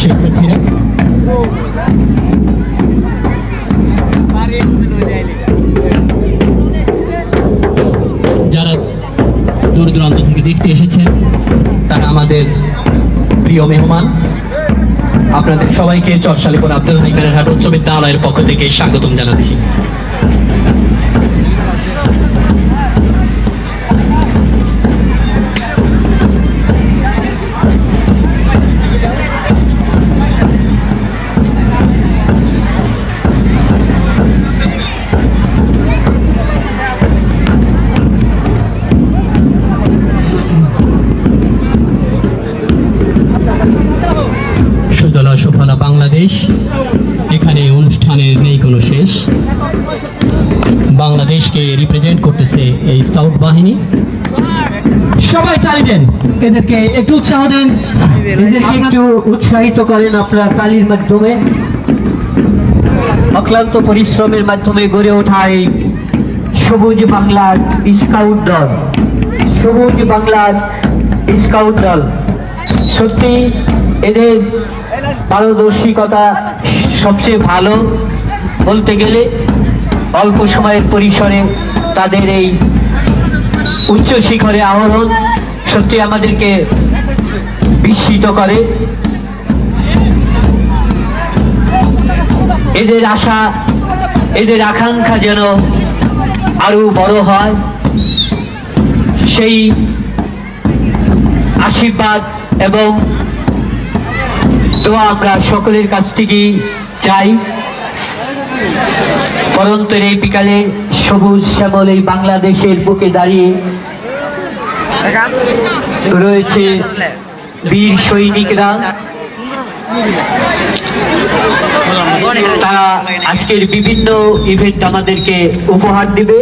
শিক্ষার্থীরা যারা দূর দূরান্ত থেকে দেখতে এসেছেন তারা আমাদের প্রিয় মেহমান। আপনাদের সবাইকে চরশালীপুর আব্দুল হাই বেড়ারহাট উচ্চ বিদ্যালয়ের পক্ষ থেকে স্বাগতম জানাচ্ছি। সুজলা সুফলা বাংলাদেশ, এখানে অনুষ্ঠানের নেই কোনো শেষ। বাংলাদেশকে রিপ্রেজেন্ট করতেছে এই স্কাউট বাহিনী। সবাই তালি দেন, এদেরকে একটু উৎসাহ দেন, এদেরকে একটু উৎসাহিত করেন আপনার তালির মাধ্যমে। অক্লান্ত পরিশ্রমের মাধ্যমে গড়ে ওঠা এই সবুজ বাংলার স্কাউট দল, সবুজ বাংলার স্কাউট দল। সত্যি এদের পারদর্শিকতা সবচেয়ে ভালো বলতে গেলে। অল্প সময়ের পরিসরে তাদের এই উচ্চ শিখরে আরোহণ সত্যি আমাদেরকে বিস্মিত করে। এদের আশা, এদের আকাঙ্ক্ষা যেন আরো বড় হয়, সেই আশীর্বাদ এবং দোয়া আমরা সকলের কাছ থেকেই চাই। পরন্তের এই বিকালে সবুজ শ্যামল এই বাংলাদেশের বুকে দাঁড়িয়ে রয়েছে বীর সৈনিকরা। তারা আজকের বিভিন্ন ইভেন্ট আমাদেরকে উপহার দিবে।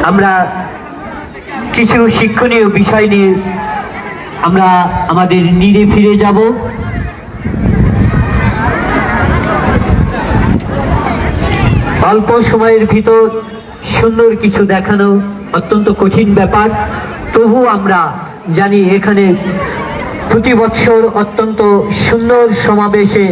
আমরা কিছু শিক্ষণীয় বিষয় নিয়ে আমরা আমাদের নিরে ফিরে যাব। অল্প সময়ের ভিতর সুন্দর কিছু দেখানো অত্যন্ত কঠিন ব্যাপার। তবু আমরা জানি এখানে প্রতি বছর অত্যন্ত সুন্দর সমাবেশে